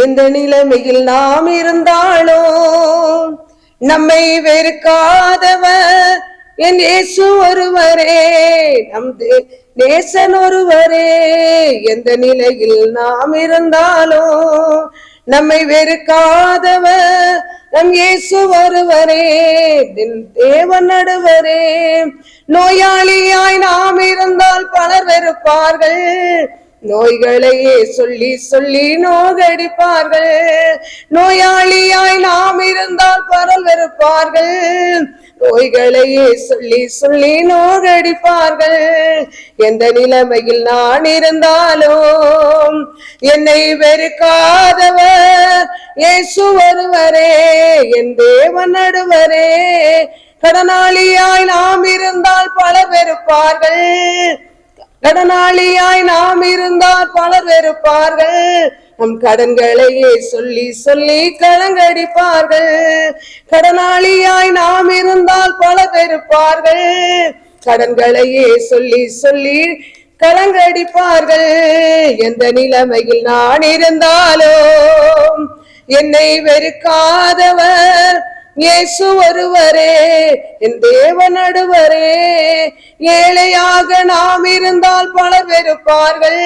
எந்த நிலைமையில் நாம் இருந்தாலும் நம்மை வெறுக்காதவர் என் இயேசு ஒருவரே, நம் நேசன் ஒருவரே. எந்த நிலையில் நாம் இருந்தாலும் நம்மை வெறுக்காதவர் நம் இயேசு ஒருவரே, தேவன் நடுவரே. நோயாளியாய் நாம் இருந்தால் பலர் வெறுப்பார்கள், நோய்களையே சொல்லி சொல்லி நோகடிப்பார்கள். நோயாளியாய் நாம் இருந்தால் பலர் வெறுப்பார்கள், நோய்களையே சொல்லி சொல்லி நோகடிப்பார்கள். எந்த நிலைமையில் நான் இருந்தாலும் என்னை வெறுக்காதவர் இயேசு ஒருவரே, என் தேவன் நடுவரே. கடனாளியாய் நாம் இருந்தால் பலர் வெறுப்பார்கள், கடனாளியாய் நாம் இருந்தால் பலர் வெறுப்பார்கள். நம் கடன்களையே சொல்லி சொல்லி கலங்கடிப்பார்கள். கடனாளியாய் நாம் இருந்தால் பலர் வெறுப்பார்கள், கடன்களையே சொல்லி சொல்லி கலங்கடிப்பார்கள். எந்த நிலைமையில் நான் இருந்தாலும் என்னை வெறுக்காதவர் இயேசு ஒருவரே, என் தேவன் நடுவரே. ஏழையாக நாம் இருந்தால் பலர் வெறுப்பார்கள்,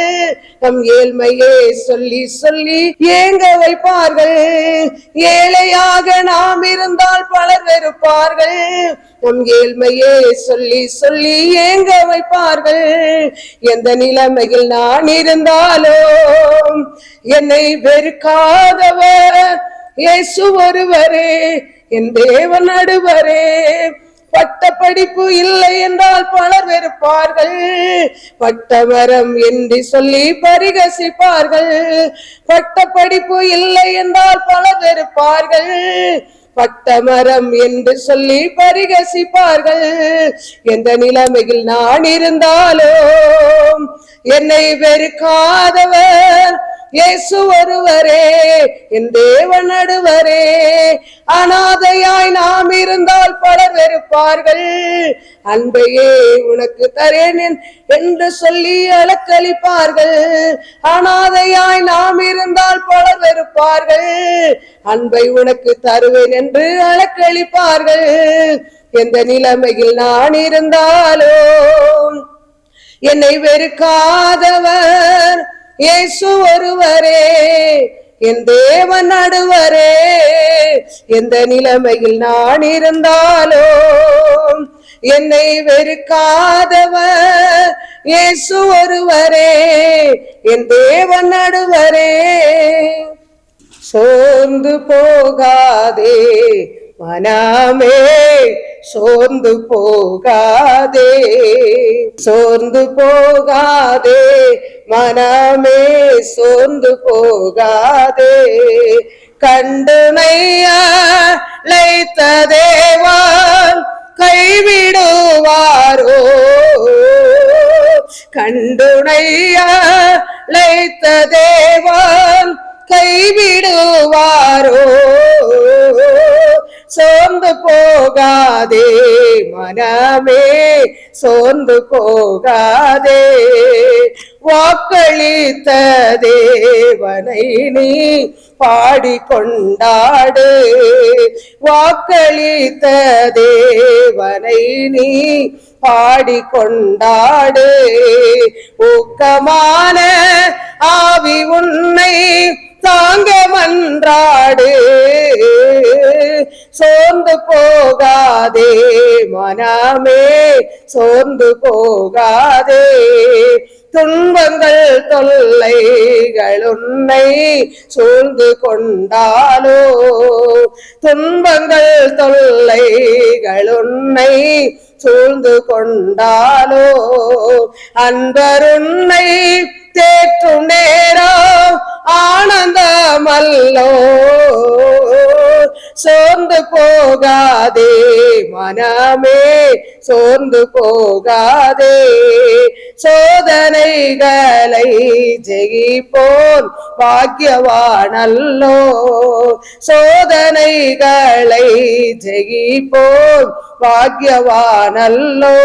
நம் ஏழ்மையே சொல்லி சொல்லி ஏங்க வைப்பார்கள். ஏழையாக நாம் இருந்தால் பலர் வெறுப்பார்கள், நம் ஏழ்மையே சொல்லி சொல்லி ஏங்க வைப்பார்கள். எந்த நிலைமையில் நான் இருந்தாலும் என்னை வெறுக்காதவர் இயேசு ஒருவரே, என் தேவன் நடுவரே. பட்ட படிப்பு இல்லை என்றால் பலர் வெறுப்பார்கள், பட்டவரம் என்று சொல்லி பரிகசிப்பார்கள். பட்ட படிப்பு இல்லை என்றால் பலர் வெறுப்பார்கள், பட்டமரம் என்று சொல்லி பரிகசிப்பார்கள். எந்த நிலைமையில் நான் இருந்தாலும் என்னை வெறுக்காதவர் இயேசு ஒருவரே, என் தேவன் நடுவரே. அனாதையாய் நாம் இருந்தால் பலர் வெறுப்பார்கள், அன்பையே உனக்கு தரேன் என்று சொல்லி அலக்களிப்பார்கள். அனாதையாய் நாம் இருந்தால் பலர் வெறுப்பார்கள், அன்பை உனக்கு தருவேன் என்று அலக்களிப்பார்கள். எந்த நிலைமையில் நான் இருந்தாலும் என்னை வெறுக்காதவர் இயேசு ஒருவரே, என் தேவன் நடுவரே. எந்த நிலைமையில் நான் இருந்தாலும் என்னை வெறுக்காதவர் இயேசு ஒருவரே, என் தேவன் நடுவரே. சோர்ந்து போகாதே மனமே, சோர்ந்து போகாதே, சோர்ந்து போகாதே மனமே, சோர்ந்து போகாதே. கண்டுனை அழைத்த தேவன் கைவிடுவாரோ, கண்டுனை அழைத்த தேவன் கைவிடுவாரோ. சோர்ந்து போகாதே மனமே, சோர்ந்து போகாதே. வாக்களித்த தேவனை நீ பாடிக்கொண்டாடு, வாக்களித்த தேவனை நீ பாடிக்கொண்டாடு. ஊக்கமான ஆவி உன்னை தாங்க மன்றாடு, சோர்ந்து போகாதே மனமே, சோர்ந்து போகாதே. துன்பங்கள் தொல்லைகள் உன்னை சூழ்ந்து கொண்டாலோ, துன்பங்கள் தொல்லைகள் உன்னை சூழ்ந்து கொண்டாலோ. அன்பர் உன்னை தேற்றும் நேரம் ஆனந்தமல்லோ, சோர்ந்து சோர்ந்து போகாதே மனமே, சோர்ந்து போகாதே. சோதனைகளை ஜெயிப்போன் பாக்கியவானல்லோ, சோதனைகளை ஜெயிப்போன் பாக்கியவானல்லோ.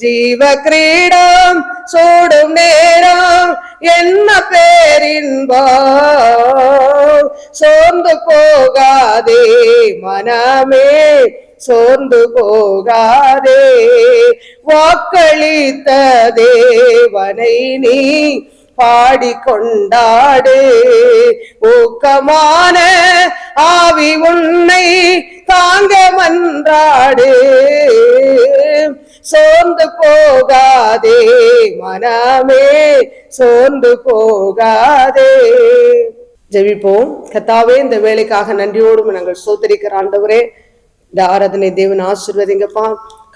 ஜீவ கிரீடம் சூடும் நேரம் என்ன பேரின்பம், சோர்ந்து போகாதே மனமே, சோர்ந்து போகாதே. வாக்களித்த தேவனை நீ பாடிக்கொண்டாடு, ஊக்கமான ஆவி உன்னை தாங்க மன்றாடு. சோர்ந்து போகாதே மனமே, சோர்ந்து போகாதே. ஜெபிப்போம். கர்த்தாவே, இந்த வேலைக்காக நன்றியோடு நாங்கள் ஸ்தோத்திரிக்கிற ஆண்டவரே, இந்த ஆராதனை தேவன் ஆசீர்வதிங்கப்பா.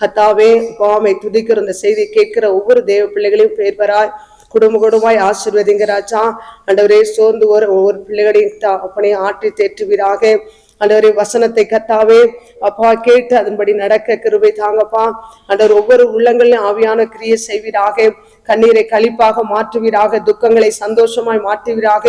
கர்த்தாவே, பாமை துதிக்கிற இந்த செய்தி கேட்கிற ஒவ்வொரு தேவ பிள்ளைகளையும் பேர்பராய் குடும்பமாய் ஆசீர்வதிங்க ராஜா. ஆண்டவரே, சோர்ந்து ஒவ்வொரு பிள்ளைகளையும் அப்பனை ஆற்றி தேற்றுவீராக. ஆண்டவரே, வசனத்தை கர்த்தாவே அப்பா கேட்டு அதன்படி நடக்க கிருபை தாங்கப்பா. ஆண்டவர் ஒவ்வொரு உள்ளங்களிலும் ஆவியான கிரியை செய்வீராக. கண்ணீரை களிப்பாக மாற்றுவீராக, துக்கங்களை சந்தோஷமாய் மாற்றுவீராக.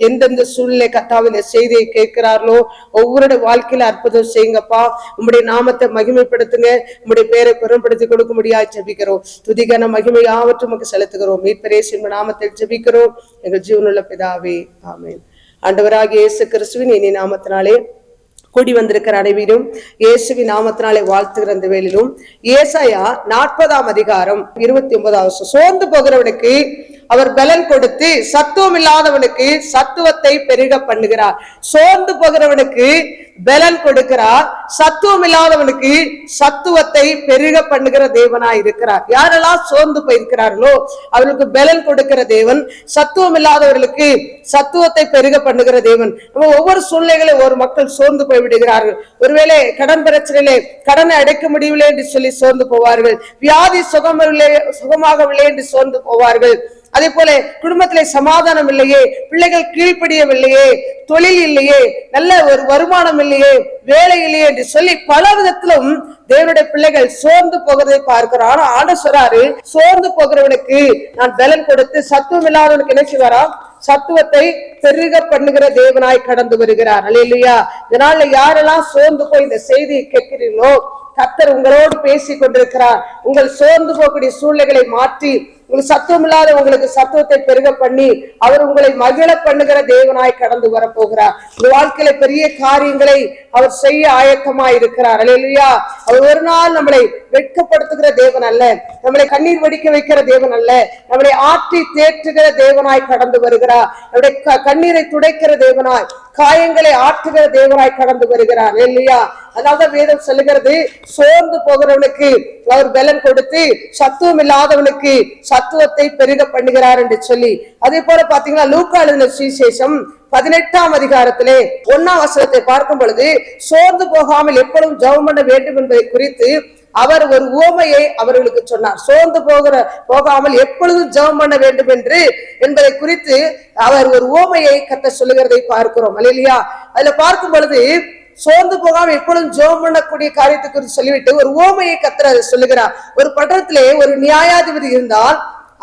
எந்தெந்த சூழ்நிலை கர்த்தாவே இந்த செய்தியை கேட்கிறார்களோ ஒவ்வொருடைய வாழ்க்கையில அற்புதம் செய்யுங்கப்பா. உம்முடைய நாமத்தை மகிமைப்படுத்துங்க. உம்முடைய பேரை பெரும்படுத்தி கொடுக்க முடியாது ஜெபிக்கிறோம். துதிகன மகிமை யாவற்றும் நமக்கு செலுத்துகிறோம். மீட்பரேசின் நாமத்தில் ஜெபிக்கிறோம் எங்கள் ஜீவனுள்ள பிதாவே, ஆமென். ஆண்டவராகிய இயேசு கிறிஸ்துவின் இனி நாமத்தினாலே கூடி வந்திருக்கிற அனைவரும் இயேசுவின் நாமத்தினாலே வாழ்த்துகிற அந்த வேளையிலும் ஏசாயா 40ஆம் அதிகாரம் 29வது சோர்ந்து போகிறவனுக்கு அவர் பலன் கொடுத்து சத்துவம் இல்லாதவனுக்கு சத்துவத்தை பெருக பண்ணுகிறார். சோர்ந்து போகிறவனுக்கு பலன் கொடுக்கிறார், சத்துவம் இல்லாதவனுக்கு சத்துவத்தை பெருக பண்ணுகிற தேவனாய் இருக்கிறார். யாரெல்லாம் சோர்ந்து போயிருக்கிறார்களோ அவர்களுக்கு பலன் கொடுக்கிற தேவன், சத்துவம் இல்லாதவர்களுக்கு சத்துவத்தை பெருக பண்ணுகிற தேவன். நம்ம ஒவ்வொரு சூழ்நிலைகளும் ஒரு மக்கள் சோர்ந்து போய் விடுகிறார்கள். ஒருவேளை கடன் பிரச்சனையிலே கடனை அடைக்க முடியவில்லை என்று சொல்லி சோர்ந்து போவார்கள். வியாதி சுகமாகவில்லை என்று சோர்ந்து போவார்கள். அதே போல குடும்பத்திலே சமாதானம் இல்லையே, பிள்ளைகள் கீழ்ப்படியவில்லையே, தொழில் இல்லையே, நல்ல ஒரு வருமானம் இல்லையே, வேலை இல்லையே என்று சொல்லி பல விதத்திலும் தேவனுடைய பிள்ளைகள் சோர்ந்து போகிறதை பார்க்கிறோம். ஆனா ஆண்டவர் சொல்றாரு, சோர்ந்து போகிறவனுக்கு நான் பலன் கொடுத்து சத்துவம் இல்லாதவனுக்கு என்ன செய்வாராம், சத்துவத்தை பெருக பண்ணுகிற தேவனாய் கடந்து வருகிறார். அல்லேலூயா. இதனால யாரெல்லாம் சோர்ந்து போய் இந்த செய்தியை கேட்கிறீர்களோ கர்த்தர் உங்களோடு பேசி கொண்டிருக்கிறார். உங்கள் சோர்ந்து போகக்கூடிய சூழ்நிலைகளை மாற்றி உங்களுக்கு சத்துவம் இல்லாத உங்களுக்கு சத்துவத்தை பெருக பண்ணி அவர் உங்களை மகிழ பண்ணுகிற தேவனாய் கடந்து வரப்போகிறார். உங்க வாழ்க்கையில பெரிய காரியங்களை அவர் செய்ய ஆயத்தமாய் இருக்கிறார். அல்லேலூயா. அவர் ஒரு நாள் நம்மளை வெட்கப்படுத்துகிற தேவன் அல்ல, நம்மளை கண்ணீர் வடிக்க வைக்கிற தேவன் அல்ல, நம்மளை ஆற்றி தேற்றுகிற தேவனாய் கடந்து வருகிறார். நம்முடைய கண்ணீரை துடைக்கிற தேவனாய், காயங்களை ஆற்றுகிற தேவனாய் கடந்து வருகிறார். அல்லேலூயா. அதனால்தான் வேதம் சொல்லுகிறது, சோர்ந்து போகிறவனுக்கு அவர் பலன் கொடுத்து சத்துவம் இல்லாதவனுக்கு சத்துவத்தை பெருக பண்ணுகிறார் என்று சொல்லி. அதே போல பாத்தீங்கன்னா லூக்கா எழுதின சுவிசேஷம் 18ஆம் அதிகாரத்திலே 1ஆம் வசனத்தை பார்க்கும் பொழுது சோர்ந்து போகாமல் எப்பொழுதும் ஜெபம் பண்ண வேண்டும் என்பதை குறித்து அவர் ஒரு உவமையை அவர்களுக்கு சொன்னார். சோர்ந்து போகாமல் எப்பொழுதும் ஜெபம் பண்ண வேண்டும் என்பதை குறித்து அவர் ஒரு உவமையை கர்த்தர் சொல்லுகிறதை பார்க்கிறோம். அல்லேலூயா. அதுல பார்க்கும் பொழுது சோர்ந்து போகாம எப்பொழுதும் ஜெபம் பண்ணக்கூடிய காரியத்தை குறித்து சொல்லிவிட்டு ஒரு உவமையை கர்த்தர் சொல்லுகிறார். ஒரு பட்டணத்திலே ஒரு நியாயாதிபதி இருந்தால்,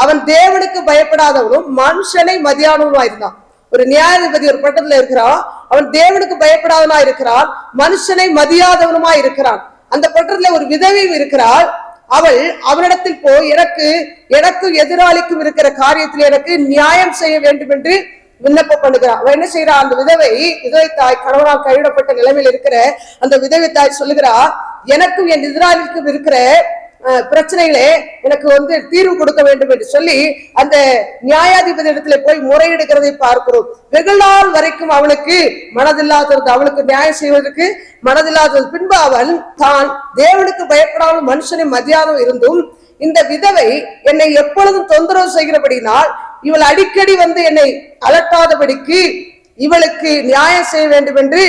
அவன் தேவனுக்கு பயப்படாதவனும் மனுஷனை மதியானவனுமா இருந்தான். ஒரு நியாயாதிபதி ஒரு பட்டணத்துல இருக்கிறான், அவன் தேவனுக்கு பயப்படாதவனா இருக்கிறான், மனுஷனை மதியாதவனுமா இருக்கிறான். அந்த பட்டணத்துல ஒரு விதவையும் இருக்கிறாள். அவள் அவனிடத்தில் போய் எனக்கும் எதிராளிக்கும் இருக்கிற காரியத்தில் எனக்கு நியாயம் செய்ய வேண்டும் என்று விண்ணப்பம் பண்ணுகிறான். அவன் என்ன செய்யறா, அந்த விதவை தாய் கணவனால் கைவிடப்பட்ட நிலைமையில் இருக்கிற அந்த விதவை தாய் சொல்லுகிறா, எனக்கும் என் எதிராளிக்கும் இருக்கிற பிரச்சனைகளே எனக்கு தீர்வு கொடுக்க வேண்டும் என்று சொல்லி அந்த நியாயாதிபதி இடத்துல போய் முறையிடுகிறதை பார்க்கிறோம். வெகு நாள் வரைக்கும் அவளுக்கு மனதில்லாதது, அவளுக்கு நியாயம் செய்வதற்கு மனதில்லாதது. பின்பு அவன் தான் தேவனுக்கு பயப்படாமல் மனுஷனை மதியாதம் இருந்தும் இந்த விதவை என்னை எப்பொழுதும் தொந்தரவு செய்கிறபடினால் இவள் அடிக்கடி என்னை அலட்டாதபடிக்கு இவளுக்கு நியாயம் செய்ய வேண்டும் என்று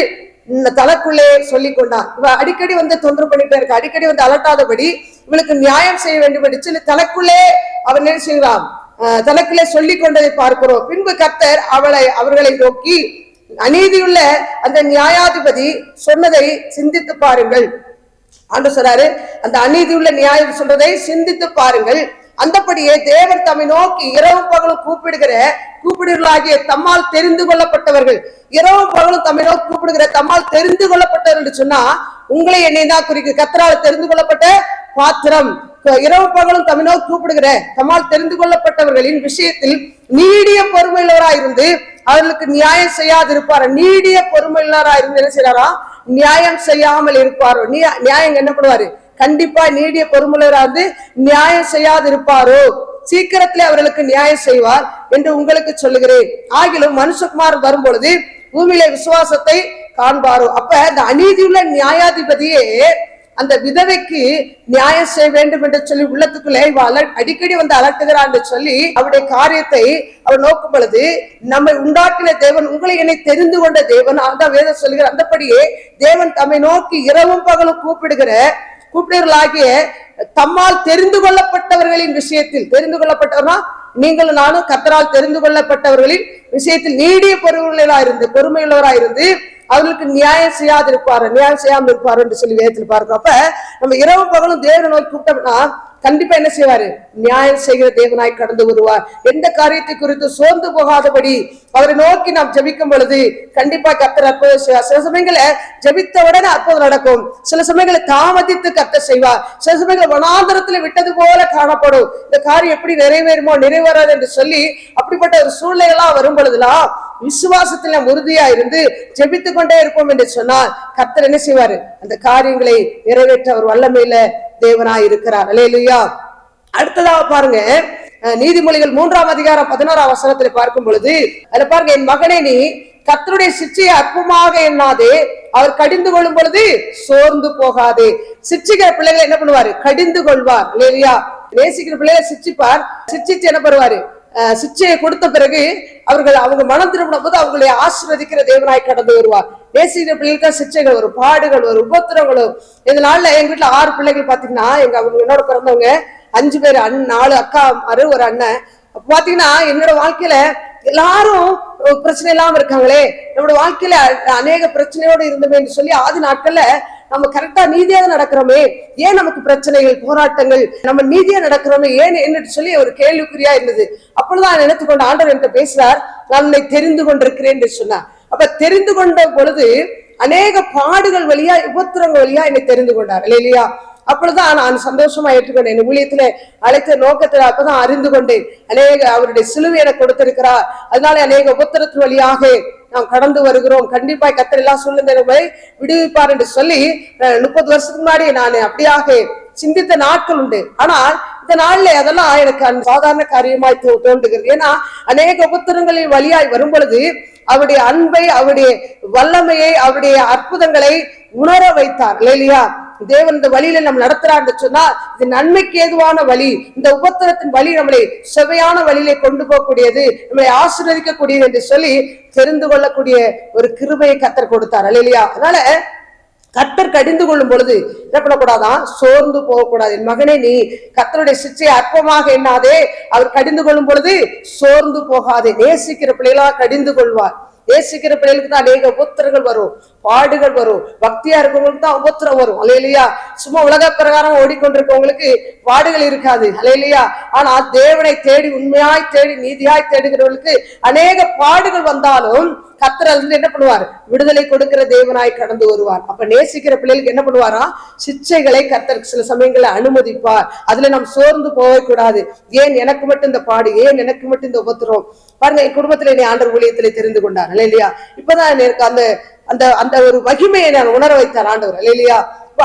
தனக்குள்ளே சொல்லிக் கொண்டான். இவ அடிக்கடி தொந்தரவு பண்ணிட்டே இருக்க, அடிக்கடி அலட்டாதபடி இவளுக்கு நியாயம் செய்ய வேண்டும் என்று சொல்லி தனக்குள்ளே அவன் என்ன செய்கிறான், தனக்குள்ளே சொல்லிக் கொண்டதை பார்க்கிறோம். பின்பு கர்த்தர் அவர்களை நோக்கி, அநீதியுள்ள அந்த நியாயாதிபதி சொன்னதை சிந்தித்து பாருங்கள். ஆண்டு சொல்றாரு, அந்த அநீதி உள்ள நியாயம் சொல்றதை சிந்தித்து பாருங்கள். அந்தபடியே தேவன் தம்மை நோக்கி இரவும் பகலும் கூப்பிடுகளாகிய தம்மால் தெரிந்து கொள்ளப்பட்டவர்கள், இரவும் பகலும் தம்மை நோக்கி கூப்பிடுகிற தம்மால் தெரிந்து கொள்ளப்பட்டவர்கள் சொன்னா உங்களை என்னை தான் குறிக்கு. கர்த்தரால் தெரிந்து கொள்ளப்பட்ட பாத்திரம். இரவு பகலும் தம்மை நோக்கி கூப்பிடுகிற தம்மால் தெரிந்து கொள்ளப்பட்டவர்களின் விஷயத்தில் நீடிய பொறுமையுள்ளவராயிருந்து அவர்களுக்கு நியாயம் செய்யாது இருப்பார். நீடிய பொறுமையுள்ளவராயிருந்து என்ன செய்யறாரா? நியாயம் செய்யாமல் இருப்பாரோ. நியாயம் என்ன பண்ணுவாரு? கண்டிப்பா நீடிய பொறுமையுள்ளவராயிருந்து நியாயம் செய்யாது இருப்பாரோ, சீக்கிரத்திலே அவர்களுக்கு நியாயம் செய்வார் என்று உங்களுக்கு சொல்லுகிறேன். ஆகிலும் மனுஷகுமார் வரும்பொழுது பூமியில விசுவாசத்தை காண்பாரோ. அப்ப இந்த அநீதியுள்ள நியாயாதிபதியே அந்த விதவைக்கு நியாயம் செய்ய வேண்டும் என்று சொல்லி உள்ளத்துக்குள்ளே அடிக்கடி வந்து அலட்டுகிறார் என்று சொல்லி அவருடைய காரியத்தை அவர் நோக்கும் பொழுது, நம்மை உண்டாக்கின தேவன், உங்களை என்னை தெரிந்து கொண்ட தேவன், அதான் வேதம் சொல்லுகிறார். அந்தபடியே தேவன் தம்மை நோக்கி இரவும் பகலும் கூப்பிடுகளாகிய தம்மால் தெரிந்து கொள்ளப்பட்டவர்களின் விஷயத்தில், தெரிந்து கொள்ளப்பட்டவர்னா நீங்களும் நானும் கர்த்தரால் தெரிந்து கொள்ளப்பட்டவர்களின் விஷயத்தில் நீடிய பொறுமையுள்ளவராயிருந்து அவர்களுக்கு நியாயம் செய்யாமல் இருப்பாரு என்று சொல்லி வேதத்தில் பார்க்கிறோம். அப்ப நம்ம இரவு பகலும் தேவனை நோக்கி கூப்பிட்டோம்னா கண்டிப்பா என்ன செய்வாரு? நியாயம் செய்கிற தேவனாய் கடந்து வருவார். எந்த காரியத்தை குறித்து சோர்ந்து போகாதபடி அவரை நோக்கி நாம் ஜெபிக்கும் பொழுது கண்டிப்பா கர்த்தர் அற்புதம் செய்வார். சில சமயங்களை ஜெபித்த உடனே அற்புதம் நடக்கும், சில சமயங்களை தாமதித்து கர்த்தர் செய்வார், சில சமயங்கள் வனாந்தரத்துல விட்டது போல காணப்படும். இந்த காரியம் எப்படி நிறைவேறாது என்று சொல்லி அப்படிப்பட்ட ஒரு சூழ்நிலைகளா வரும் பொழுதுலாம் விசுவாசத்துல உறுதியா இருந்து ஜெபித்து கொண்டே இருப்போம் என்று சொன்னால் கர்த்தர் என்ன செய்வாரு? அந்த காரியங்களை நிறைவேற்ற அவர் வல்லமையில தேவனாய் இருக்கிறார். அல்லேலூயா. அடுத்ததாக பாருங்க, நீதிமொழிகள் 3ஆம் அதிகாரம் 16ஆம் வசனத்தில் பார்க்கும் பொழுது அதுல பாருங்க, என் மகனே நீ கர்த்தருடைய சிட்சையை அற்பமாக எண்ணாதே, அவர் கடிந்து கொள்ளும் பொழுது சோர்ந்து போகாதே. சிட்சிக்கிற பிள்ளைகளை என்ன பண்ணுவாரு? கடிந்து கொள்வார். அல்லேலூயா. நேசிக்கிற பிள்ளைகளை சிட்சிப்பார். சிட்சிச்சு என்ன பண்ணுவாரு? சிட்சையை கொடுத்த பிறகு அவங்க மனம் திரும்பின போது அவங்களை ஆசீர்வதிக்கிற தேவனாய் கடந்து வருவார். நேசிக்கிற பிள்ளைகளுக்கு சிட்சைகள் வரும், பாடுகள் வரும், உபத்திரங்களும். இதனால எங்க வீட்டுல 6 பிள்ளைகள் பாத்தீங்கன்னா, அவங்க என்னோட பிறந்தவங்க 5 பேர், 4 அக்கா, ஒரு அண்ணன். பாத்தீங்கன்னா என்னோட வாழ்க்கையில எல்லாரும் பிரச்சனை இல்லாம இருக்காங்களே, நம்மளோட வாழ்க்கையில அநேக பிரச்சனையோடு இருந்தோமே என்று சொல்லி ஆதி நாட்கள்ல நம்ம கரெக்டா நீதியாக நடக்கிறோமே, ஏன் நமக்கு பிரச்சனைகள், போராட்டங்கள், நம்ம நீதியா நடக்கிறோமே ஏன் என்று சொல்லி ஒரு கேள்விக்குறியா இருந்தது. அப்பொழுதுதான் நினைத்து கொண்ட ஆண்டவர் என்கிட்ட பேசுறார், நான் உன்னை தெரிந்து கொண்டிருக்கிறேன் என்று சொன்னார். அப்ப தெரிந்து கொண்ட பொழுது அநேக பாடுகள் வழியா, உபத்திரங்கள் வழியா என்னை தெரிந்து கொண்டார். இல்லையா? அப்பொழுதுதான் நான் சந்தோஷமா ஏற்றுக்கொண்டேன். என் ஊழியத்துல அழைத்த நோக்கத்துல அப்பதான் அறிந்து கொண்டேன், அநேக அவருடைய சிலுவை எனக்கு கொடுத்திருக்கிறார், அதனால அநேக உபத்திரத்தின் வழியாக நாம் கடந்து வருகிறோம். கண்டிப்பா கர்த்தர் எல்லா சூழ்நிலைகளை விடுவிப்பார் என்று சொல்லி 30 வருஷத்துக்கு முன்னாடி நான் அப்படியாக சிந்தித்த நாட்கள் உண்டு. ஆனால் இந்த நாள்ல அதெல்லாம் எனக்கு சாதாரண காரியமாய் தோன்றுகிறது. ஏன்னா அநேக உபத்திரங்களின் வழியாய் வரும் பொழுது அவருடைய அன்பை, அவருடைய வல்லமையை, அவருடைய அற்புதங்களை உணர வைத்தார். இல்லையா? தேவன் இந்த வழியில நம்ம நடத்துறார் என்று சொன்னால் இது நன்மைக்கு ஏதுவான வழி. இந்த உபத்திரத்தின் வழி நம்மளை செவையான வழியிலே கொண்டு போகக்கூடியது, நம்மளை ஆசீர்வதிக்கக்கூடியது என்று சொல்லி தெரிந்து கொள்ளக்கூடிய ஒரு கிருபையை கர்த்தர் கொடுத்தார். இல்லையா? அதனால கர்த்தர் கடிந்து கொள்ளும் பொழுது என்ன பண்ணக்கூடாதான்? சோர்ந்து போகக்கூடாது. என் மகனே நீ கர்த்தருடைய சிட்சையை அற்பமாக எண்ணாதே, அவர் கடிந்து கொள்ளும் பொழுது சோர்ந்து போகாதே. நேசிக்கிற பிள்ளைகளா கடிந்து கொள்வார். நேசிக்கிற பிள்ளைகளுக்கு தான் அநேக உபத்திரங்கள் வரும், பாடுகள் வரும். பக்தியா இருக்கவங்களுக்கு தான் உபத்திரம் வரும். அல்லேலூயா. சும்மா உலக பிரகாரம் ஓடிக்கொண்டிருக்கவங்களுக்கு பாடுகள் இருக்காது. அல்லேலூயா. ஆனா தேவனை தேடி, உண்மையாய் தேடி, நீதியாய் தேடுகிறவர்களுக்கு அநேக பாடுகள் வந்தாலும் கர்த்தர் அதுல என்ன பண்ணுவார்? விடுதலை கொடுக்கிற தேவனாய் கடந்து வருவார். அப்ப நேசிக்கிற பிள்ளைகளுக்கு என்ன பண்ணுவாரா? சிட்சைகளை கர்த்தர் சில சமயங்களை அனுமதிப்பார். அதுல நாம் சோர்ந்து போகக்கூடாது. ஏன் எனக்கு மட்டும் இந்த பாடு, ஏன் எனக்கு மட்டும் இந்த உபத்திரம்? பாருங்க, என் குடும்பத்துல என்னை ஆண்டவர் ஊழியத்திலே தெரிந்து கொண்டார். இல்லையா? இப்பதான் எனக்கு அந்த அந்த அந்த ஒரு மகிமையை நான் உணர வைத்தார் ஆண்டவர். இல்லையா?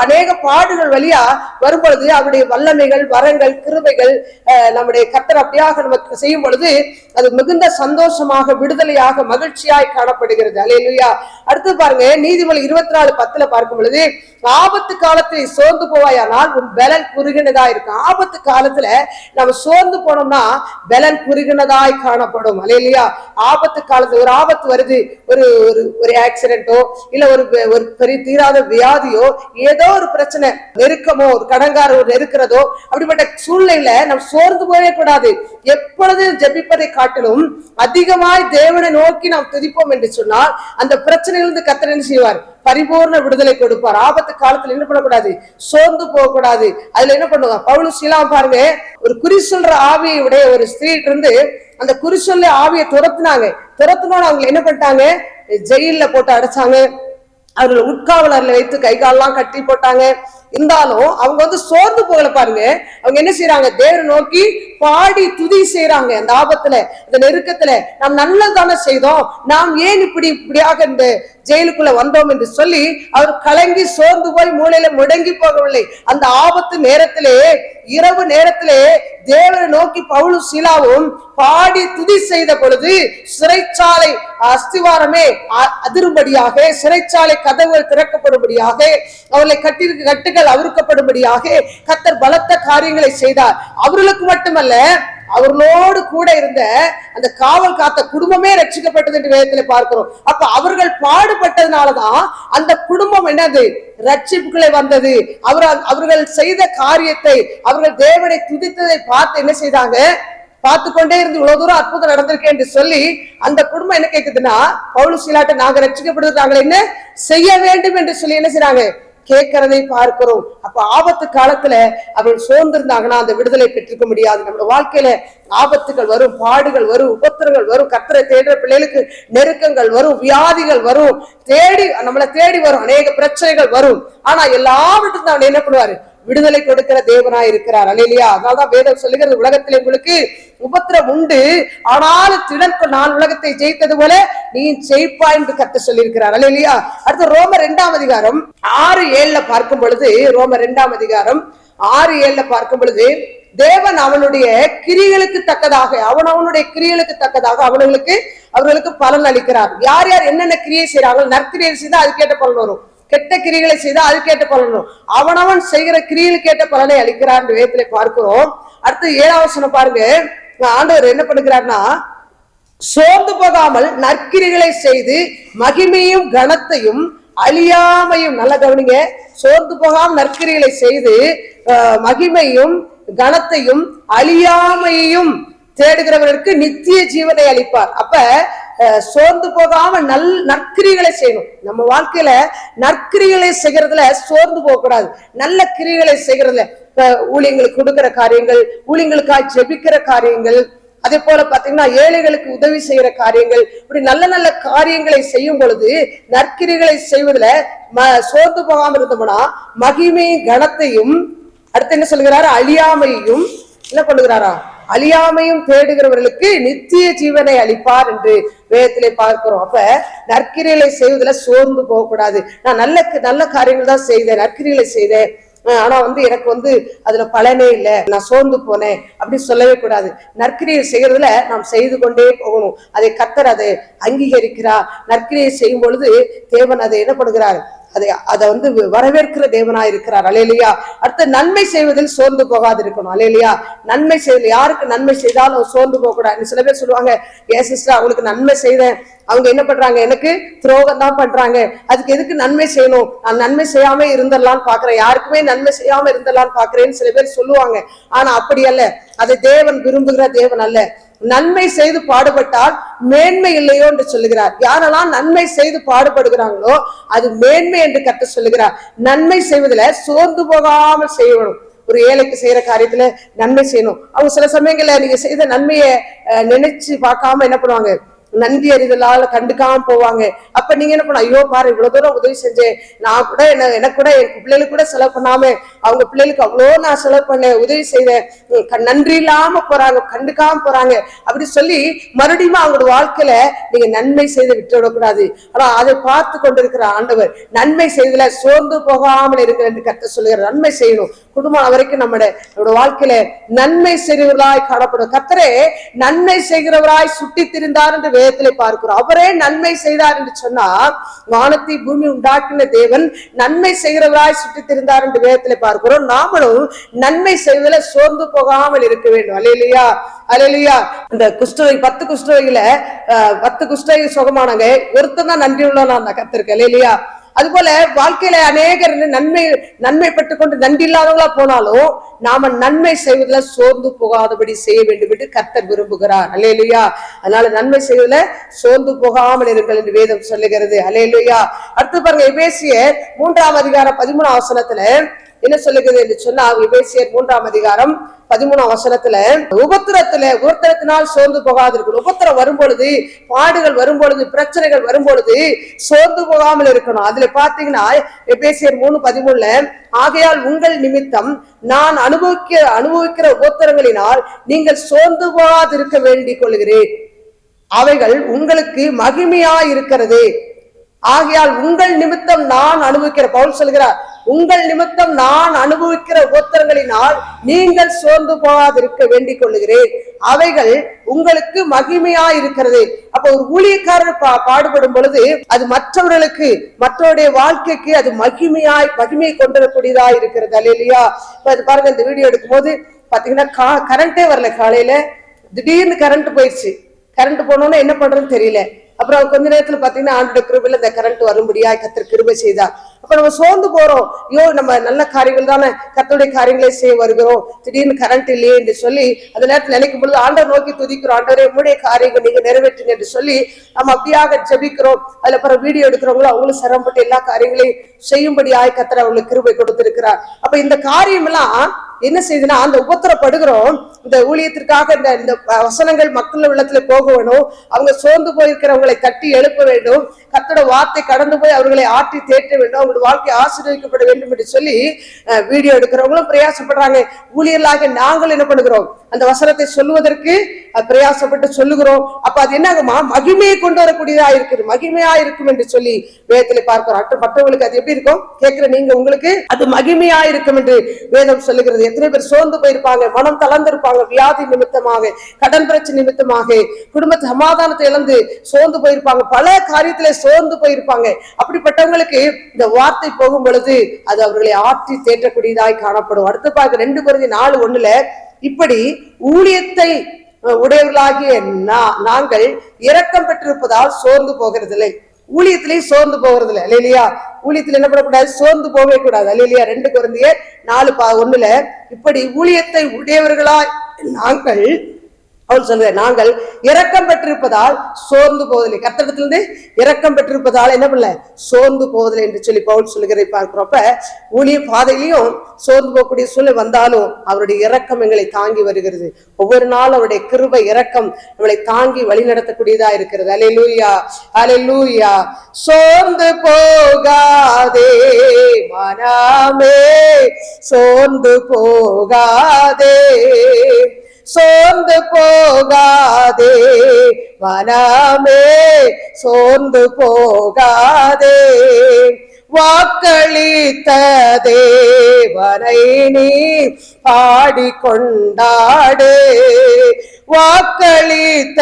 அநேக பாடுகள் வழியா வரும்பொழுது அவருடைய வல்லமைகள், வரங்கள், கிருபைகள் நம்முடைய கர்த்தர் அப்படியாக நமக்கு செய்யும் பொழுது அது மிகுந்த சந்தோஷமாக, விடுதலையாக, மகிழ்ச்சியாய் காணப்படுகிறது. அல்லேலூயா. அடுத்து பாருங்க, நீதிமொழி 24:10 பார்க்கும் பொழுது ஆபத்து காலத்தில் சோர்ந்து போவாயானால் உன் பலன் குறுகினதா இருக்கும். ஆபத்து காலத்துல நம்ம சோர்ந்து போனோம்னா பலன் குறுகினதாய் காணப்படும். அல்லேலூயா. ஆபத்து காலத்துல ஒரு ஆபத்து வருது, ஒரு ஆக்சிடென்ட்டோ இல்ல ஒரு பெரிய தீராத வியாதியோ ஏதோ ஏதோ ஒரு பிரச்சனை, நெருக்கமோ, ஒரு கடங்கார ஒரு நெருக்கிறதோ, அப்படிப்பட்ட சூழ்நிலையில நம்ம சோர்ந்து போகவே கூடாது. எப்பொழுது ஜெபிப்பதை காட்டிலும் அதிகமாய் தேவனை நோக்கி நாம் துதிப்போம் என்று சொன்னால் அந்த பிரச்சனையிலிருந்து கர்த்தர் என்ன செய்வார்? பரிபூர்ண விடுதலை கொடுப்பார். ஆபத்து காலத்துல என்ன பண்ணக்கூடாது? சோர்ந்து போக கூடாது. அதுல என்ன பண்ணுவாங்க? பவுலும் சீலாவும் பாருங்க, ஒரு குறி சொல்ற ஆவியை உடைய ஒரு ஸ்திரீ இருந்து அந்த குறி சொல்ல ஆவியை துரத்துனாங்க. துரத்துனோட அவங்க என்ன பண்ணிட்டாங்க? ஜெயில போட்டு அடைச்சாங்க. அவர்கள் உட்காவலர்ல வைத்து கை காலெல்லாம் கட்டி போட்டாங்க. இருந்தாலும் அவங்க சோர்ந்து போகல. பாருங்க, அவங்க என்ன செய்யறாங்க? தேவனை நோக்கி பாடி துதி செய்யறாங்க. அந்த ஆபத்துல, இந்த நெருக்கத்துல நாம் நல்லதானே செய்தோம், நாம் ஏன் இப்படியாக இந்த ஜெயிலுக்குள்ள வந்தோம் என்று சொல்லி அவர் கலங்கி சோர்ந்து போய் மூலையில முடங்கி போகவில்லை. அந்த ஆபத்து நேரத்திலே, இரவு நேரத்திலே தேவனை நோக்கி பவுலும் சீலாவும் பாடி துதி செய்த பொழுது சிறைச்சாலை அஸ்திவாரமே அதிரும்படியாக, சிறைச்சாலை கதவுகள் திறக்கப்படும்படியாக, அவர்களை கட்டிருக்க கட்டுகள் அவிழ்க்கப்படும்படியாக கர்த்தர் பலத்த காரியங்களை செய்தார். அவர்களுக்கு மட்டுமல்ல, அவர்களோடு கூட இருந்த அந்த காவல் காத்த குடும்பமே ரட்சிக்கப்பட்டது என்று வேதத்துல பார்க்கிறோம். அப்ப அவர்கள் பாடுபட்டதுனாலதான் அந்த குடும்பம் என்னது? ரட்சிப்புகளை வந்தது. அவர்கள் செய்த காரியத்தை, அவர்கள் தேவனை துதித்ததை பார்த்து என்ன செய்தாங்க? பார்த்து கொண்டே இருந்து இவ்வளவு தூரம் அற்புதம் நடந்திருக்கேன் என்று சொல்லி அந்த குடும்பம் என்ன கேக்குதுன்னா, பவுலும் சீலாட்ட நாங்க ரட்சிக்கப்படுறது நாங்கள் என்ன செய்ய வேண்டும் என்று சொல்லி என்ன செய்றாங்க? கேட்கிறதை பார்க்கிறோம். அப்ப ஆபத்து காலத்துல அவர்கள் சோர்ந்திருந்தாங்கன்னா அந்த விடுதலை பெற்றுக்க முடியாது. நம்ம வாழ்க்கையில ஆபத்துகள் வரும், பாடுகள் வரும், உபத்திரங்கள் வரும், கர்த்தரை தேடுற பிள்ளைகளுக்கு நெருக்கங்கள் வரும், வியாதிகள் வரும், நம்மளை தேடி வரும், அநேக பிரச்சனைகள் வரும். ஆனா எல்லாவற்றுக்கும் அவன் என்ன பண்ணுவாரு? விடுதலை கொடுக்கிற தேவனாய் இருக்கிறார். அல்லேலூயா. அதனால்தான் வேதம் சொல்லுகிறது, உலகத்திலே உங்களுக்கு உபத்திரம் உண்டு, ஆனாலும் திடன்கொள், நான் உலகத்தை ஜெயித்தது போல நீ ஜெயிப்பா என்று கர்த்தர் சொல்லியிருக்கிறார். அல்லேலூயா. அடுத்து ரோமர் 2ஆம் அதிகாரம் 6:7 பார்க்கும் பொழுது, ரோமர் 2ஆம் அதிகாரம் 6:7 பார்க்கும் பொழுது, தேவன் அவனுடைய கிரியைகளுக்கு தக்கதாக, அவனுடைய கிரியைகளுக்கு தக்கதாக அவர்களுக்கு பலன் அளிக்கிறார். யார் யார் என்னென்ன கிரியை செய்யறாங்க? நற்கிரியை செய்தா அதுக்கேற்ற பலன் வரும், கெட்ட கிரிகளை செய்தா அது கேட்ட பலனும், அவனவன் செய்கிற கிரியில் கேட்ட பலனை அளிக்கிறார் என்று வேதத்திலே பார்க்கிறோம். அடுத்து 7ஆம் வசனம் பாருங்க, ஆண்டவர் என்ன பண்ணுகிறார்னா, சோர்ந்து போகாமல் நற்கிரிகளை செய்து மகிமையும் கனத்தையும் அழியாமையும், நல்ல கவனிங்க, சோர்ந்து போகாமல் நற்கிரிகளை செய்து மகிமையும் கனத்தையும் அழியாமையும் தேடுகிறவர்களுக்கு நித்திய ஜீவனை அளிப்பார். அப்ப சோர்ந்து போகாம நற்கிரிகளை செய்யணும். நம்ம வாழ்க்கையில நற்கிரிகளை செய்யறதுல சோர்ந்து போக கூடாது. நல்ல கிரிகளை செய்யறதுல, ஊழியங்களுக்கு கொடுக்கிற காரியங்கள், ஊழியங்களுக்காக ஜெபிக்கிற காரியங்கள், அதே போல பாத்தீங்கன்னா ஏழைகளுக்கு உதவி செய்யற காரியங்கள், இப்படி நல்ல நல்ல காரியங்களை செய்யும் பொழுது, நற்கிரிகளை செய்வதுல சோர்ந்து போகாம இருந்தோம்னா மகிமையும் கனத்தையும், அடுத்து என்ன சொல்லுகிறாரு? அழியாமையும் என்ன பண்ணுகிறாரா? அழியாமையும் தேடுகிறவர்களுக்கு நித்திய ஜீவனை அளிப்பார் என்று வேதத்திலே பார்க்கிறோம். அப்ப நற்கிரிகளை செய்வதில் சோர்ந்து போக கூடாது. நான் நல்ல காரியங்கள் தான் செய்தேன், நற்கிரிகளை செய்தேன், ஆனா எனக்கு அதுல பலனே இல்லை, நான் சோர்ந்து போனேன் அப்படி சொல்லவே கூடாது. நற்கிரியை செய்யறதுல நாம் செய்து கொண்டே போகணும். அதை கர்த்தர் அதை அங்கீகரிக்கிறார். நற்கிரியை செய்யும் பொழுது தேவன் அதை என்ன பண்ணுகிறார்? அதை வரவேற்கிற தேவனாய் இருக்கிறார். அல்லேலூயா. அடுத்து நன்மை செய்வதில் சோர்ந்து போகாது இருக்கணும். அல்லேலூயா. நன்மை செய்வது, யாருக்கு நன்மை செய்தாலும் சோர்ந்து போக கூடாது. சில பேர் சொல்லுவாங்க, ஏன் சிஸ்டர் அவங்களுக்கு நன்மை செய்தேன், அவங்க என்ன பண்றாங்க? எனக்கு துரோகம் தான் பண்றாங்க, அதுக்கு எதுக்கு நன்மை செய்யணும்? நான் நன்மை செய்யாம இருந்தரலான்னு பாக்குறேன், யாருக்குமே நன்மை செய்யாம இருந்தரலான்னு பாக்குறேன்னு சில பேர் சொல்லுவாங்க. ஆனா அப்படி அல்ல, அதை தேவன் விரும்புகிற தேவன் அல்ல. நன்மை செய்து பாடுபட்டால் மேன்மை இல்லையோ என்று சொல்லுகிறார். யாரெல்லாம் நன்மை செய்து பாடுபடுகிறாங்களோ அது மேன்மை என்று கர்த்தர் சொல்லுகிறார். நன்மை செய்வதில் சோர்ந்து போகாமல் செய்யணும். ஒரு ஏழைக்கு செய்யற காரியத்துல நன்மை செய்யணும். அவங்க சில சமயங்கள்ல நீங்க செய்த நன்மையை நினைச்சு பார்க்காம என்ன பண்ணுவாங்க? நன்றி அறிதலால கண்டுக்காம போவாங்க. அப்ப நீங்க என்ன பண்ண, ஐயோ பாரு இவ்வளவு தூரம் உதவி செஞ்சேன், நான் கூட எனக்கு கூட என் பிள்ளைகளுக்கு கூட செலவு பண்ணாம அவங்க பிள்ளைகளுக்கு அவ்வளோ நான் செலவு பண்ணேன், உதவி செய்தேன், நன்றி இல்லாம போறாங்க, கண்டுக்காம போறாங்க அப்படி சொல்லி மறுபடியும் அவங்களோட வாழ்க்கையில நீங்க நன்மை செய்து விட்டு விடக்கூடாது. ஆனா அதை பார்த்து கொண்டிருக்கிற ஆண்டவர் நன்மை செய்தல சோர்ந்து போகாமல் இருக்கிற என்று கர்த்தர் சொல்லுகிறார். நன்மை செய்யணும். குடும்பம் வரைக்கும் நம்மளோட வாழ்க்கையில நன்மை செய்கிறவராய் காணப்படும். கர்த்தரே நன்மை செய்கிறவராய் சுட்டி திரிந்தார் என்று வேதத்திலே பார்க்கிறோம். அவரே நன்மை செய்தார் என்று சொன்னா, வானத்தை பூமி உண்டாக்கின தேவன் நன்மை செய்கிறவராய் சுட்டி திரிந்தார் என்று வேதத்திலே பார்க்கிறோம். நாமளும் நன்மை செய்வதில் சோர்ந்து போகாமல் இருக்க வேண்டும். அல்லேலூயா, அல்லேலூயா. இந்த குஷ்டரோகி 10 குஷ்டரோகில 10 குஷ்டரோகி சுகமானாங்க, ஒருத்தன் தான் நன்றி உள்ளவனா கர்த்தருக்கு. அல்லேலூயா. அது போல வாழ்க்கையில அநேகர் நன்மை பெற்றுக் கொண்டு நன்றி இல்லாதவங்களா போனாலும் நாம நன்மை செய்வதில் சோர்ந்து போகாதபடி செய்ய வேண்டும் என்று கர்த்தர் விரும்புகிறார். அல்லேலூயா. அதனால நன்மை செய்வதில் சோர்ந்து போகாமல் இருங்கள் என்று வேதம் சொல்லுகிறது. அல்லேலூயா. அடுத்து பாருங்க, எபேசியர் 3ஆம் அதிகாரம் 13ஆம் வசனத்துல என்ன சொல்லுகிறது என்று சொன்னா, எபேசியர் 3ஆம் அதிகாரம் 13ஆம் வசனத்துல உபத்திரத்தினால் சோர்ந்து போகாதிருக்கணும். உபத்திரம் வரும் பொழுது, பாடுகள் வரும் பொழுது, பிரச்சனைகள் வரும் பொழுது சோர்ந்து போகாமல் இருக்கணும். அதுல பாத்தீங்கன்னா எபேசியர் 3:13 ஆகையால் உங்கள் நிமித்தம் நான் அனுபவிக்கிற உபத்திரங்களினால் நீங்கள் சோர்ந்து போகாதிருக்க வேண்டிக் கொள்கிறேன், அவைகள் உங்களுக்கு மகிமையாய் இருக்கிறது. ஆகையால் உங்கள் நிமித்தம் நான் அனுபவிக்கிற, பவுல் சொல்கிறார், உங்கள் நிமித்தம் நான் அனுபவிக்கிற உபத்திரங்களினால் நீங்கள் சோர்ந்து போகாதிருக்க வேண்டிக் கொள்ளுகிறேன், அவைகள் உங்களுக்கு மகிமையா இருக்கிறது. அப்ப ஒரு ஊழியக்காரர் பாடுபடும் பொழுது அது மற்றவர்களுக்கு, மற்றவருடைய வாழ்க்கைக்கு அது மகிமையை கொண்டிருக்கூடியதா இருக்கிறது. அல்லேலூயா. பாருங்க, இந்த வீடியோ எடுக்கும் போது பாத்தீங்கன்னா கரண்டே வரல. காலையில திடீர்னு கரண்ட் போயிடுச்சு. கரண்ட் போனோன்னு என்ன பண்றதுன்னு தெரியல. அப்புறம் கொஞ்ச நேரத்துல பாத்தீங்கன்னா ஆண்டோட கிருபையில இந்த கரண்ட் வரும்படியா கர்த்தர் கிருபை செய்தார். அப்ப நம்ம சோர்ந்து போறோம், ஐயோ நம்ம நல்ல காரியங்கள் தானே, கர்த்தருடைய காரியங்களை செய்ய வருகிறோம், திடீர்னு கரண்ட் இல்லையே என்று சொல்லி அந்த நேரத்தில் நினைக்கும் பொழுது ஆண்டவர் நோக்கி துதிக்கிறோம், ஆண்டவரே உம்முடைய காரியங்கள் நீங்க நிறைவேற்றுங்க என்று சொல்லி நம்ம அப்படியாக ஜெபிக்கிறோம். அதுல அப்புறம் வீடியோ எடுக்கிறவங்களும் அவங்களும் சிரமப்பட்டு எல்லா காரியங்களையும் செய்யும்படியாய் கர்த்தர் அவங்களுக்கு கிருபை கொடுத்திருக்கிறார். அப்ப இந்த காரியம் எல்லாம் என்ன செய்யுதுன்னா, அந்த உபத்திரப்படுகிறோம், இந்த ஊழியத்திற்காக இந்த வசனங்கள் மக்கள் உள்ளத்துல போக வேணும், அவங்க சோர்ந்து போயிருக்கிறவங்களை தட்டி எழுப்ப வேண்டும், கர்த்தரோட வார்த்தை கடந்து போய் அவர்களை ஆற்றி தேற்ற வேண்டும், அவங்களுடைய வாழ்க்கை ஆசீர்வதிக்கப்பட வேண்டும் என்று சொல்லி வீடியோ எடுக்கிறவங்களும் பிரயாசப்படுறாங்க. ஊழியர்களாக நாங்கள் என்ன பண்ணுகிறோம், அந்த வசனத்தை சொல்லுவதற்கு பிரயாசப்பட்டு சொல்லுகிறோம். அப்ப அது என்னங்கம்மா, மகிமையை கொண்டு வரக்கூடியதா இருக்குது, மகிமையா இருக்கும் என்று சொல்லி வேதத்துல பார்க்கிறோம். மற்றவங்களுக்கு அது எப்படி இருக்கும், கேட்கிற நீங்க உங்களுக்கு அது மகிமையா இருக்கும் என்று வேதம் சொல்லுகிறது. எத்தனை பேர் சோர்ந்து போயிருப்பாங்க, மனம் தளர்ந்திருப்பாங்க, வியாதி நிமித்தமாக, கடன் பிரச்சனை நிமித்தமாக, குடும்ப சமாதானத்தை இழந்து சோர்ந்து போயிருப்பாங்க, பல காரியத்திலே சோர்ந்து போயிருப்பாங்க. அப்படிப்பட்டவங்களுக்கு இந்த வார்த்தை போகும் பொழுது அது அவர்களை ஆற்றி தேற்றக்கூடியதாய் காணப்படும். அடுத்து பார்க்க 2 Corinthians 4:1 இப்படி ஊழியத்தை உடையவர்களாகிய நாங்கள் இரக்கம் பெற்றிருப்பதால் சோர்ந்து போகிறதில்லை. ஊழியத்திலே சோர்ந்து போகிறது இல்லை. அல்லேலூயா. ஊழியத்தில் என்ன பண்ணக்கூடாது, சோர்ந்து போகவே கூடாது. அல்லேலூயா. 2 Corinthians 4:1 இப்படி ஊழியத்தை உடையவர்களாய் நாங்கள், அவள் சொல்ற, நாங்கள் இரக்கம் பெற்றிருப்பதால் சோர்ந்து போவதில்லை. கர்த்தரிடத்திலிருந்து இரக்கம் பெற்றிருப்பதால் என்ன பண்ணல, சோர்ந்து போவதில்லை என்று சொல்லி பவுல் சொல்லுகிறதை பார்க்கிறப்ப ஊழிய பாதையிலையும் சோர்ந்து போகக்கூடிய சூழ்நிலை வந்தாலும் அவருடைய இரக்கம் எங்களை தாங்கி வருகிறது. ஒவ்வொரு நாள் அவருடைய கிருபை இரக்கம் நம்மளை தாங்கி வழி நடத்தக்கூடியதா இருக்கிறது. அல்லேலூயா, அல்லேலூயா. சோர்ந்து போகாதே மனமே, சோர்ந்து போகாதே, சோர்ந்து போகாதே மனமே, சோர்ந்து போகாதே, வாக்களித்த தேவனை நீ பாடிக்கொண்டாடு, வாக்களித்த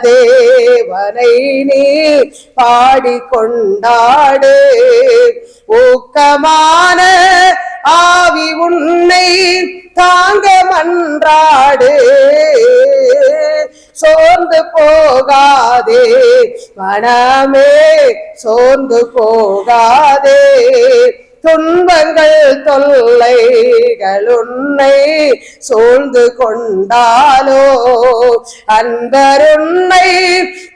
தேவனை நீ பாடிக்கொண்டாடு, ஊக்கமான ஆவி உன்னை தாங்க மன்றாடு, சோர்ந்து போகாதே மனமே, சோர்ந்து போகாதே, துன்பங்கள் தொல்லைகள் உன்னை சூழ்ந்து கொண்டாலோ, அன்பருன்னை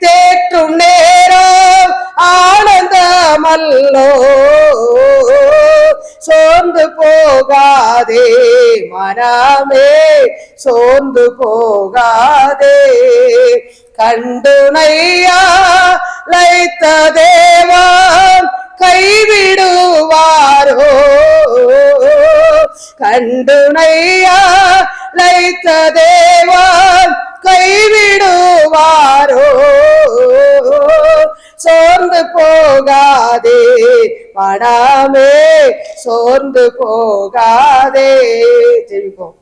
தேற்றும் நேரம் ஆனந்தமல்லோ, சோர்ந்து போகாதே மனமே, சோர்ந்து போகாதே, கண்டுனையா லைத்த தேவன் கைவிடுவாரோ, கண்டுனையா லைத்த தேவன் கைவிடுவாரோ, சோர்ந்து போகாதே மனமே, சோர்ந்து போகாதே. ஜெபிப்போம்.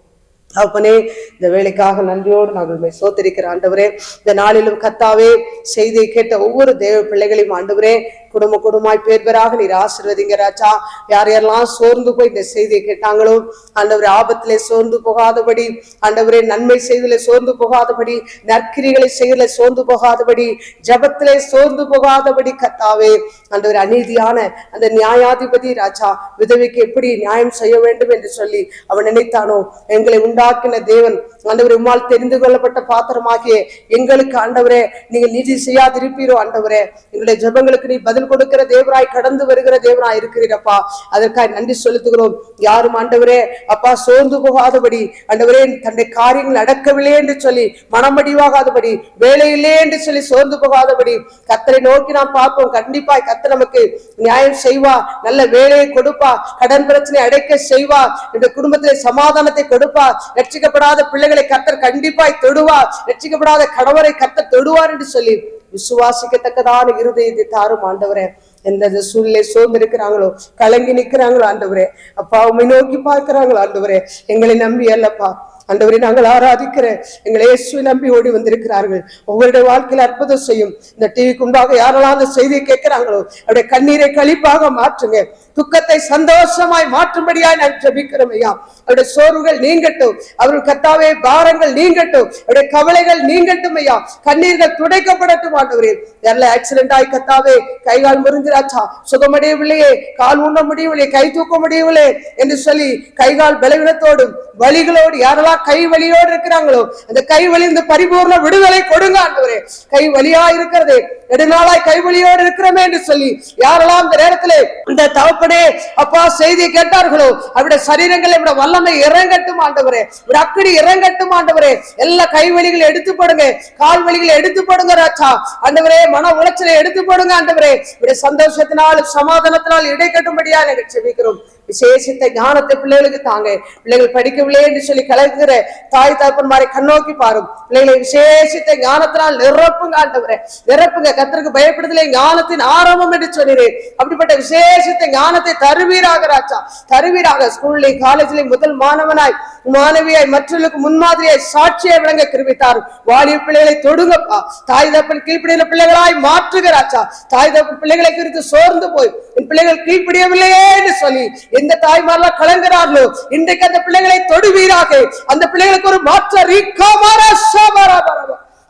அப்பனே, இந்த வேலைக்காக நன்றியோடு நாங்கள் சோத்தரிக்கிற ஆண்டவரே, இந்த நாளிலும் கர்த்தாவே செய்தியை கேட்ட ஒவ்வொரு தேவ பிள்ளைகளையும் ஆண்டவரே குடும்பமாய் பேர் பேராக நீர் ஆசீர்வதிங்க ராஜா. யார் யாரெல்லாம் சோர்ந்து போய் இந்த செய்தியை கேட்டாங்களோ ஆண்டவரே, ஆபத்திலே சோர்ந்து போகாதபடி, ஆண்டவரே நன்மை செய்தலே சோர்ந்து போகாதபடி, நற்கிரிகளை செய்தலே சோர்ந்து போகாதபடி, ஜபத்திலே சோர்ந்து போகாதபடி கர்த்தாவே, ஆண்டவரே அநீதியான அந்த நியாயாதிபதி ராஜா விதவைக்கு எப்படி நியாயம் செய்ய வேண்டும் என்று சொல்லி அவன் நினைத்தானோ, எங்களை உண்டாக்கின தேவன் ஆண்டவரே உம்மால் தெரிந்து கொள்ளப்பட்ட பாத்திரமாகிய எங்களுக்கு ஆண்டவரே நீங்கள் நீதி செய்யாதிருப்பீரோ ஆண்டவரே, எங்களுடைய ஜெபங்களுக்கு நீ பதில் கொடுக்கிற தேவராய், கடந்து வருகிற தேவராய் இருக்கிறீரப்பா. அதற்காக நன்றி செலுத்துகிறோம். யாரும் ஆண்டவரே அப்பா சோர்ந்து போகாதபடி, ஆண்டவரே தன்னுடைய காரியங்கள் நடக்கவில்லை என்று சொல்லி மனமடிவாகாதபடி, வேலையில்லை என்று சொல்லி சோர்ந்து போகாதபடி கர்த்தரை நோக்கி நாம் பார்ப்போம். கண்டிப்பாய் கர்த்தர் நமக்கு நியாயம் செய்வா, நல்ல வேலையை கொடுப்பா, கடன் பிரச்சனை அடைக்க செய்வா, இந்த குடும்பத்திலே சமாதானத்தை கொடுப்பா, ரட்சிக்கப்படாத பிள்ளைகளை கர்த்தர் கண்டிப்பாய் தொடுவார், ரட்சிக்கப்படாத கணவரை கர்த்தர் தொடுவார் என்று சொல்லி விசுவாசிக்கத்தக்கதான இருதயத்தை தாரும் ஆண்டவரே. எந்த சூழ்நிலை சோர்ந்து இருக்கிறாங்களோ, கலங்கி நிற்கிறாங்களோ ஆண்டவரே, அப்பா உம்மை நோக்கி பார்க்கிறாங்களோ ஆண்டவரே, எங்களை நம்பி அல்லப்பா ஆண்டவரே நாங்கள் ஆராதிக்கிற எங்களை இயேசுவை நம்பி ஓடி வந்திருக்கிறார்கள். ஒவ்வொருடைய வாழ்க்கையில் அற்புதம் செய்யும். இந்த டிவிக்கு முன்பாக யாரெல்லாம் அந்த செய்தியை கேட்கிறாங்களோ அவருடைய கண்ணீரை களிப்பாக மாற்றுங்க, துக்கத்தை சந்தோஷமாய் மாற்றும்படியாய் நான் ஜெபிக்கிறோம் ஐயா. அவருடைய சோர்வுகள் நீங்கட்டும், அவர்கள் கர்த்தாவே பாரங்கள் நீங்கட்டும், அவருடைய கவலைகள் நீங்கட்டும் ஐயா, கண்ணீர்கள் துடைக்கப்படட்டும் ஆண்டவரே. யாரெல்லாம் ஆக்சிடென்ட் ஆகி கர்த்தாவே கைகால் முறிஞ்சிராச்சா, சுகமடையவில்லையே, கால் ஊன முடியவில்லை, கை தூக்க முடியவில்லை என்று சொல்லி கைகால் பலவீனத்தோடும் வலிகளோடு யாரெல்லாம் கை வலியோடு இருக்கிறாங்களோ அந்த கை வலி இந்த பரிபூர்ண விடுதலை கொடுங்க ஆண்டவரே. கை வலியா இருக்கிறது, நெடுநாளாய் கை வலியோடு இருக்கிறோமே என்று சொல்லி யாரெல்லாம் இந்த நேரத்திலே இந்த தகப்பனே அப்பா செய்தியை கேட்டார்களோ அவருடைய சரீரங்களை விட வல்லமை இறங்கட்டும் ஆண்டவரே, ஒரு அக்கடி இறங்கட்டும் ஆண்டவரே. எல்லா கை வலிகளை எடுத்து போடுங்க, கால் வலிகளை எடுத்து போடுங்க ராஜா ஆண்டவரே, மன உளைச்சலை எடுத்து போடுங்க ஆண்டவரே. இவருடைய சந்தோஷத்தினால் சமாதானத்தினால் இடை கட்டும்படியா நாங்கள் செபிக்கிறோம். விசேஷித்த ஞானத்தை பிள்ளைகளுக்கு தாங்க. பிள்ளைகள் படிக்கவில்லை என்று சொல்லி கலங்குகிற தாய் தகப்பன்மாரை கண்ணோக்கி பாரும். பிள்ளைகளை விசேஷித்த ஞானத்தினால் நிரப்புங்க ஆண்டவரே, நிரப்புங்க. கர்த்தருக்கு பயப்படுதலே ஞானத்தின் ஆரம்பம் என்று சொல்கிறேன். அப்படிப்பட்ட விசேஷித்த ஞானத்தை தருவீராக ராஜா, தருவீராக. ஸ்கூல்லையும் காலேஜ்லயும் முதல் மாணவனாய் மாணவியாய் மற்றவர்களுக்கு முன்மாதிரியாய் சாட்சியை விளங்க கிருபித்தார். வாலிப பிள்ளைகளை தொடுங்கப்பா, தாய் தகப்பன் கீழ்ப்படிய பிள்ளைகளாய் மாற்றுகிறாச்சா. தாய் தகப்பன் பிள்ளைகளை குறித்து சோர்ந்து போய் என் பிள்ளைகள் கீழ்ப்படியவில்லையே என்று சொல்லி எந்த தாய்மாரெல்லாம் கலங்குறார்களோ இன்றைக்கு அந்த பிள்ளைகளை தொடுவீராக. அந்த பிள்ளைகளுக்கு ஒரு மாற்ற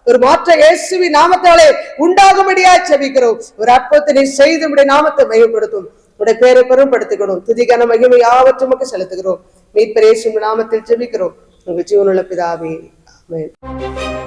ஒரு மாற்ற இயேசுவின் நாமத்தாலே உண்டாகும்படியாய் ஜெபிக்கிறோம். ஒரு அற்புதத்தை செய்து உடைய நாமத்தை மையப்படுத்தும், உடைய பேரை பெரும்படுத்திக்கணும். துதிக்கான மகிமை யாவற்றுமக்கு செலுத்துகிறோம். மீட்பர் இயேசுவின் நாமத்தில் ஜெபிக்கிறோம், உங்கள் ஜீவனுள்ள பிதாவே, ஆமென்.